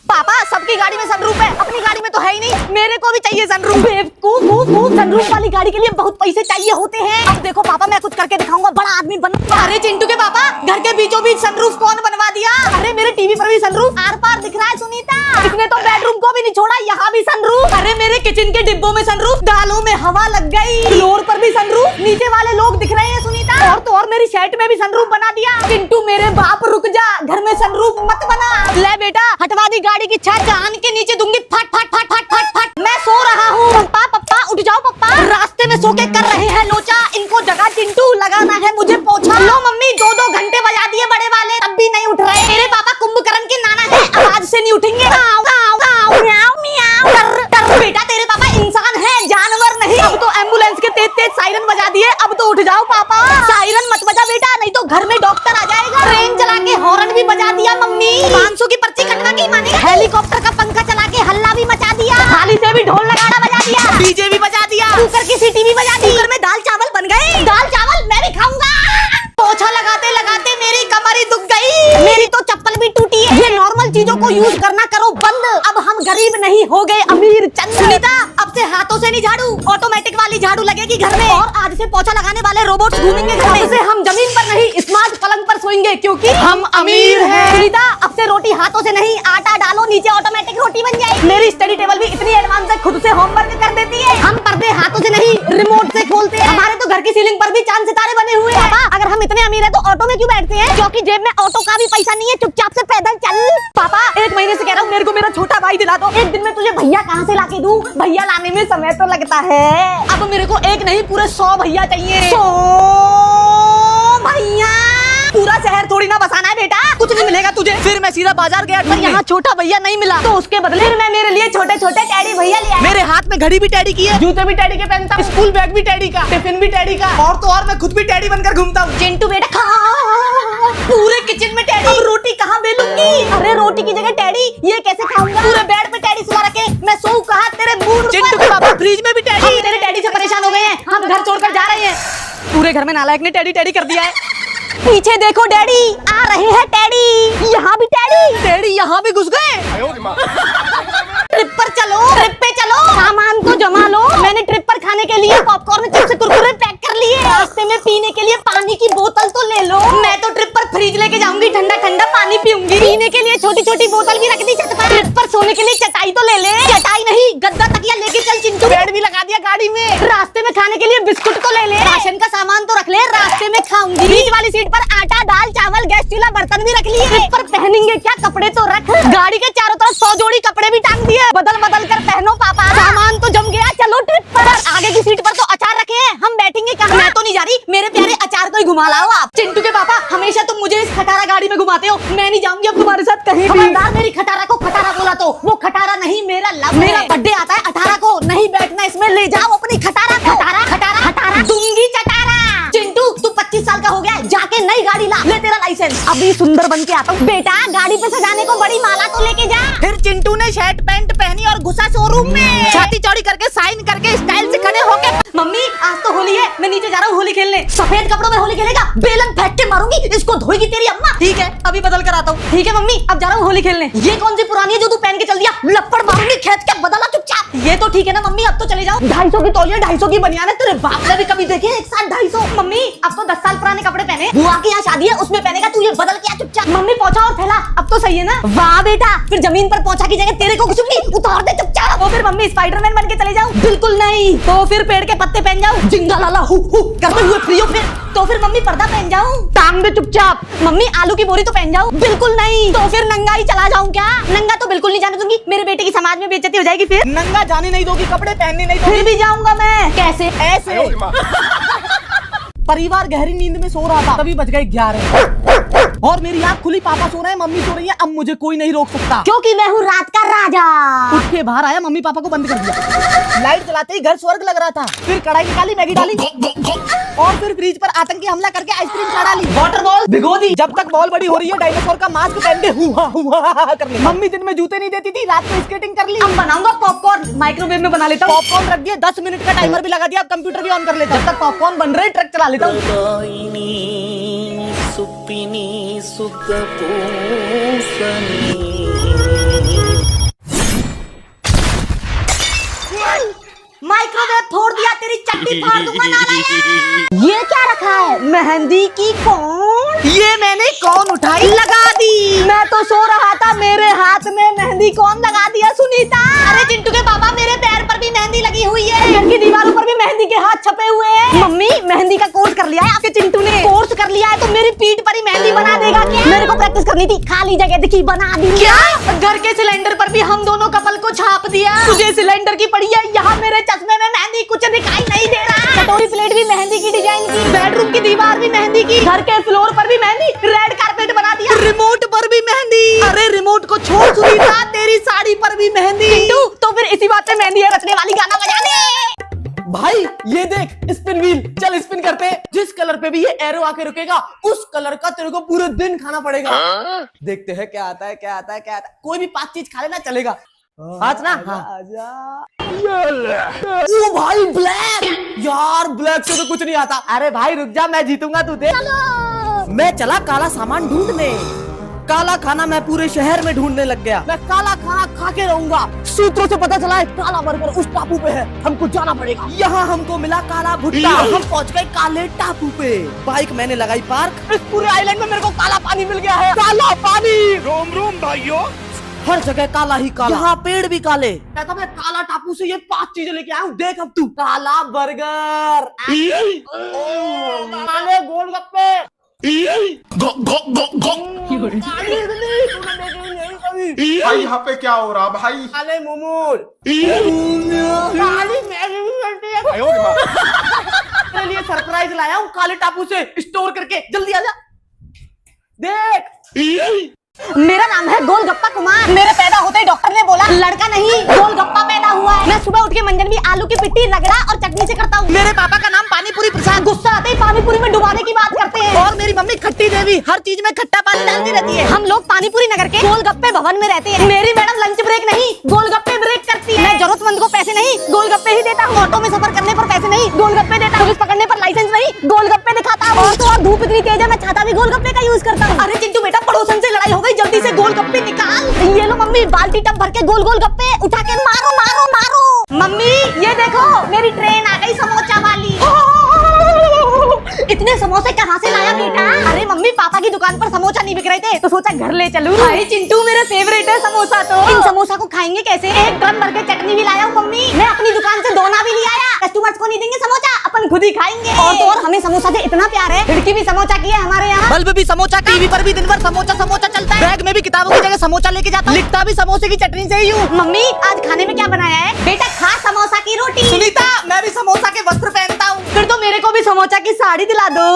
पापा सबकी गाड़ी में सनरूफ है, अपनी गाड़ी में तो है ही नहीं, मेरे को भी चाहिए सनरूफ। बेवकूफ, सनरूफ वाली गाड़ी के लिए बहुत पैसे चाहिए होते हैं। अब देखो पापा मैं कुछ करके दिखाऊंगा, बड़ा आदमी बनूंगा। अरे चिंटू के पापा घर के बीचों बीच सनरूफ कौन बनवा दिया? अरे मेरे टीवी पर भी सनरूफ आर पार दिख रहा है सुनीता। इसने तो बेडरूम को भी नहीं छोड़ा, यहाँ भी सनरूफ। अरे मेरे किचन के डिब्बों में सनरूफ, दालों में हवा लग गई, फ्लोर पर भी सनरूफ, नीचे वाले लोग दिख रहे हैं सुनीता। और तो और मेरी शर्ट में भी सनरूफ बना दिया। चिंटू मेरे बाप रुक जा, घर में सनरूफ मत बना। ले बेटा हटवा दी गाड़ी की छत, कान के नीचे दूंगी फट फट फट फट फट फट। मैं सो रहा हूँ। पप्पा पप्पा उठ जाओ पप्पा, रास्ते में सो के कर रहे हैं लोचा, इनको जगह चिंटू लगाना है मुझे पोछा। लो मम्मी 2-2 घंटे बजा दिए बड़े वाले, तब भी नहीं उठ रहे। मेरे पापा कुंभकर्ण के नाना है, आवाज से नहीं उठेंगे। आओ, आओ, आओ, म्याऊ, म्याऊ। कर बेटा तेरे पापा इंसान है, जानवर नहीं। अब तो एम्बुलेंस के तेज तेज सायरन बजा दिए, अब तो उठ जाओ पापा। सायरन मत बजा बेटा, नहीं तो घर में डॉक्टर आ जाएगा। ट्रेन चला के हॉर्न भी बजा दिया मम्मी, 500 की पर्ची कटवा के माने। हेलीकॉप्टर का पंखा चला के हल्ला भी मचा दिया, थाली से भी ढोल नगाड़ा बजा दिया, डीजे भी बजा दिया, कुकर की सीटी भी बजा दी। कुकर में दाल चावल बन गए, दाल चावल मैं भी खाऊंगा। पोछा लगाते लगाते मेरी कमर ही दुख गई, मेरी तो चप्पल भी टूटी है। ये नॉर्मल चीजों को यूज करना करो बंद, अब हम गरीब नहीं हो गए अमीर चंद। सुनीता अब से हाथों से नहीं झाड़ू, ऑटोमेटिक वाली झाड़ू लगेगी घर में। और आज से पोछा लगाने वाले रोबोट घूमेंगे घर में। अब से हम जमीन पर नहीं स्मार्ट पलंग पर सोएंगे, क्योंकि हम अमीर हैं। सुनीता अब से रोटी हाथों से नहीं, आटा डालो नीचे ऑटोमेटिक रोटी बन जाएगी। मेरी स्टडी टेबल भी इतनी एडवांस है, खुद से होमवर्क कर देती है। हम पर्दे हाथों से नहीं रिमोट से खोलते हैं। हमारे तो घर की सीलिंग पर भी चांद सितारे बने हुए हैं। पापा अगर हम इतने अमीर हैं तो ऑटो में क्यों बैठते हैं? क्योंकि जेब में ऑटो का भी पैसा नहीं है, चुपचाप से पैदल चल। पापा 1 महीने से कह रहा हूँ मेरे को मेरा छोटा भाई दिला दो। एक दिन में तुझे भैया कहाँ से लाके दूं? भैया लाने में समय तो लगता है। अब मेरे को एक नहीं पूरे 100 भैया चाहिए। 100 भैया, पूरा शहर थोड़ी ना बसाना है बेटा, कुछ नहीं मिलेगा तुझे। फिर मैं सीधा बाजार गया, पर यहाँ छोटा भैया नहीं मिला, तो उसके बदले मैं मेरे लिए छोटे छोटे टैडी भैया ले आया। मेरे हाथ में घड़ी भी टैडी की है, जूते भी टैडी के पहनता हूँ, स्कूल बैग भी टैडी का, टिफिन भी टैडी का, और तो और मैं खुद भी टैडी बनकर घूमता हूँ। चिंटू बेटा खा, पूरे किचन में टैडी। अब रोटी कहाँ बेलूंगी? अरे रोटी की जगह टैडी, ये कैसे खाऊंगा? पूरे बेड पे टैडी सुला रखे, मैं सोऊं कहाँ तेरे मुंह? चिंटू के पापा फ्रिज में भी टैडी। हम तेरे टैडी से परेशान हो गए हैं, हम घर छोड़कर जा रहे हैं। पूरे घर में नालायक ने टैडी टैडी कर दिया है। पीछे देखो डैडी आ रहे हैं, टैडी यहाँ भी टैडी, टैडी यहाँ भी घुस गए। ट्रिप पर चलो, ट्रिप पे चलो, सामान तो जमा लो। मैंने ट्रिप पर खाने के लिए पॉपकॉर्न चिप्स कुरकुरे पैक कर लिए, रास्ते में पीने के लिए पानी की बोतल तो ले लो। मैं तो ट्रिप पर फ्रिज लेके जाऊंगी, ठंडा ठंडा पानी पीऊंगी। पीने के लिए छोटी छोटी बोतल भी रख दी छत पर। ट्रिप पर सोने के लिए चटाई तो ले ले, चटाई नहीं गद्दा तकिया लेके चल चिंटू। बेड भी लगा दिया गाड़ी में। रास्ते में खाने के लिए बिस्कुट तो ले ले, राशन का सामान तो रख ले, रास्ते में खाऊंगी। बीच वाली सीट पर आटा दाल चावल गैस चूल्हा बर्तन भी रख लिए। ट्रिप पर पहनेंगे क्या कपड़े तो रख, गाड़ी के चारों तरफ 100 जोड़ी कपड़े भी टांग दिए, बदल बदल कर पहनो पापा। सामान तो जम गया, चलो ट्रिप पर। आगे की सीट पर तो अचार रखे हैं, हम बैठेंगे कहाँ? मैं तो नहीं जा रही, मेरे प्यारे अचार को ही घुमा लाओ आप। चिंटू के पापा हमेशा तुम मुझे इस खटारा गाड़ी में घुमाते हो, मैं नहीं जाऊंगी अब तुम्हारे साथ कहीं भी। खबरदार मेरी खटारा को खटारा बोला तो वो खटारा नहीं, मेरा लव। मेरा बर्थडे आता है 18 को, नहीं बैठना इसमें, ले जाओ अपनी खटारा। खटारा खटारा खटारा दूंगी चटारा। चिंटू तू 25 साल का हो गया, जाके नई गाड़ी ला, ले तेरा लाइसेंस। अभी सुंदर बन के आता हूँ। बेटा गाड़ी पे सजाने को बड़ी माला तो लेके जा। फिर चिंटू ने शर्ट पैंट पहनी और घुसा शोरूम में, छाती चौड़ी करके साइन करके स्टाइल से खड़े होके। मम्मी आज तो होली है, मैं नीचे जा रहा हूँ होली खेलने। सफेद कपड़ों में होली खेलेगा, बेलन फेंक के मारूंगी, इसको धोएगी तेरी अम्मा। ठीक है अभी बदल कर आता हूँ। ठीक है मम्मी अब जा रहा हूँ होली खेलने। ये कौन सी पुरानी है जो तू पहन के चल दिया? लपड़ मारूंगी खींच के, बदला चुपचाप। ये तो ठीक है ना मम्मी, अब तो चले जाओ। 250 की तौलिया 250 की बनियान है, तेरे बाप ने भी कभी देखे एक साथ 250? मम्मी अब तो 10 साल पुराने कपड़े पहने, बुआ की यहाँ शादी है उसमें पहनेगा, तू ये बदल के आ चुपचाप। मम्मी पहुंचा और थैला, अब तो सही है ना? वाह बेटा, फिर जमीन पर पहुंचा की जगह तेरे को कुछ नहीं, उतार दे चुपचाप। तो फिर मम्मी स्पाइडरमैन बन के चले जाऊं? बिल्कुल नहीं। तो फिर पेड़ के पत्ते पहन जाऊं, जिंगा लाला हु हु करते हुए फ्री हो? फिर तो फिर मम्मी पर्दा पहन जाऊं? टांग दे चुपचाप। मम्मी आलू की बोरी तो पहन जाऊं? बिल्कुल नहीं। तो फिर नंगा ही चला जाऊं क्या? नंगा तो बिल्कुल नहीं जाने दूंगी, मेरे बेटे की समाज में बेइज्जती हो जाएगी। फिर नंगा जाने नहीं दोगी, कपड़े पहनने नहीं दोगी। फिर भी जाऊंगा मैं। कैसे? ऐसे। परिवार गहरी नींद में सो रहा था, तभी बज गए 11 और मेरी आँख खुली, पापा सो रहे हैं, मम्मी सो रही है। अब मुझे कोई नहीं रोक सकता, क्योंकि मैं हूँ रात का राजा। उठ के बाहर आया, मम्मी पापा को बंद कर दिया। लाइट जलाते ही घर स्वर्ग लग रहा था। फिर कढ़ाई निकाली, मैगी डाली और फिर फ्रिज पर आतंकी हमला करके आइसक्रीम चढ़ा ली, वाटर बॉल भिगो दी। जब तक बॉल बड़ी हो रही है डायनासोर का मास्क पहन के हुआ कर ले। मम्मी दिन में जूते नहीं देती थी, रात को स्केटिंग कर ली। अब बनाऊंगा पॉपकॉर्न, माइक्रोवेव में बना लेता हूँ। पॉपकॉर्न रख दिया, 10 मिनट का टाइमर भी लगा दिया, अब कंप्यूटर भी ऑन कर लेता हूँ। जब तक पॉपकॉर्न बन रहे ट्रक चला लेता हूँ। सुप्पिनी सुख पूसनी हड्डी फाड़ दूंगा नालायक। ये क्या रखा है? मेहंदी की कौन? ये मैंने कौन उठाई लगा दी। मैं तो सो रहा था, मेरे हाथ में मेहंदी कौन लगा दिया सुनीता? अरे चिंटू के पापा, मेरे पैर पर भी मेहंदी लगी हुई है, घर की दीवारों पर भी मेहंदी के हाथ छपे हुए हैं। मम्मी मेहंदी का कोर्स कर लिया है आपके चिंटू ने। कोर्स कर लिया है तो मेरी पीठ पर ही मेहंदी बना देगा क्या? मेरे को प्रैक्टिस करनी थी, खाली जगह दिखी बना दी। क्या? घर के सिलेंडर पर भी हम दोनों कपल को छाप दिया। तुझे सिलेंडर की पड़ी है, यहाँ मेरे चश्मे में मेहंदी, कुछ दिखाई नहीं दे रहा। कटोरी प्लेट भी मेहंदी की डिजाइन की, बेडरूम की दीवार भी मेहंदी की, घर के फ्लोर पर भी मेहंदी, रेड कारपेट बना दिया, रिमोट पर भी मेहंदी। अरे रिमोट को छोड़ सुनीता, तेरी साड़ी पर भी मेहंदी। चिंटू तो फिर इसी बात पे मेहंदी है रचने वाली गाना बजा दे। भाई ये देख स्पिन व्हील, चल स्पिन करते। जिस कलर पे भी ये एरो आके रुकेगा उस कलर का तेरे को पूरे दिन खाना पड़ेगा। देखते हैं क्या आता है, क्या आता है, क्या आता है। कोई भी 5 चीज खा लेना चलेगा। आज ना आजा। ओ भाई ब्लैक, यार ब्लैक से तो कुछ नहीं आता। अरे भाई रुक जा, मैं जीतूंगा, तू देख। मैं चला काला सामान ढूंढने, काला खाना मैं पूरे शहर में ढूंढने लग गया। मैं काला खाना खा के रहूंगा। सूत्रों से पता चला है काला बर्गर उस टापू पे है, हमको जाना पड़ेगा। यहाँ हमको मिला काला भुट्टा, हम पहुँच गए काले टापू पे। बाइक मैंने लगाई पार्क, इस पूरे आइलैंड में मेरे को काला पानी मिल गया है। काला पानी। रोम रोम भाइयों, हर जगह काला ही काला, यहाँ पेड़ भी काले। कहता मैं काला टापू से ये 5 चीजें लेके आया हूँ, देख अब तू। काला बर्गर, काले गोलगप्पे, भाई यहाँ पे क्या हो रहा भाई? काले मोमोज, काली मैगी भी मिलती है। तेरे लिए सरप्राइज लाया हूँ काले टापू से स्टोर करके, जल्दी आजा। देख मेरा नाम है गोलगप्पा कुमार। मेरे पैदा होते ही डॉक्टर ने बोला लड़का नहीं गोलगप्पा पैदा हुआ है। मैं सुबह उठ के मंजन भी आलू की पिट्टी रगड़ा और चटनी से करता हूँ। मेरे पापा का नाम पानीपुरी प्रसाद, गुस्सा आते ही पानीपुरी में डुबाने की बात करते हैं। और मेरी मम्मी खट्टी देवी, हर चीज में खट्टा पानी डालती रहती है। हम लोग पानीपुरी नगर के गोलगप्पे भवन में रहते हैं। मेरी मैडम लंच ब्रेक नहीं गोलगप्पे ब्रेक करती है। मैं जरूरतमंद को पैसे नहीं गोलगप्पे ही देता हूँ। ऑटो में सफर करने पर पैसे नहीं गोलगप्पे देता हूँ। पुलिस पकड़ने पर लाइसेंस नहीं गोलगप्पे दिखाता हूँ। और तो और धूप इतनी तेज है, मैं छाता भी गोलगप्पे का यूज करता हूँ। अरे चिंटू बेटा, पड़ोसन से लड़ाई हो गई, जल्दी से गोलगप्पे निकाल। ये लो मम्मी, बाल्टी टब भर के गोल गोल गप्पे उठा के मारो मारो मारो। मम्मी ये देखो मेरी ट्रेन आ गई समोसा वाली। इतने समोसे कहाँ से लाया बेटा? अरे मम्मी पापा की दुकान पर समोसा नहीं बिक रहे थे तो सोचा घर ले चलूं। भाई चिंटू मेरे फेवरेट है समोसा। तो इन समोसा को खाएंगे कैसे? एक ड्रम भर के चटनी भी लाया हूँ मम्मी। मैं अपनी दुकान से दोना भी ले आया। कस्टमर्स को नहीं देंगे समोसा, अपन खुद ही खाएंगे। और तो और हमें समोसा से इतना प्यार है, खिड़की भी समोसा की है हमारे यहाँ, बल्ब भी समोसा, टीवी पर भी दिन भर समोसा समोसा चलता है। बैग में भी किताबों की जगह समोसा लेके जाता हूँ, लिखता भी समोसे की चटनी से ही हूँ। मम्मी आज खाने में क्या बनाया है? बेटा खा समोसा की रोटी। सुनीता, मैं भी समोसा के वस्त्र पहनता हूँ। फिर तो मेरे को भी समोसा की साड़ी दिला दो।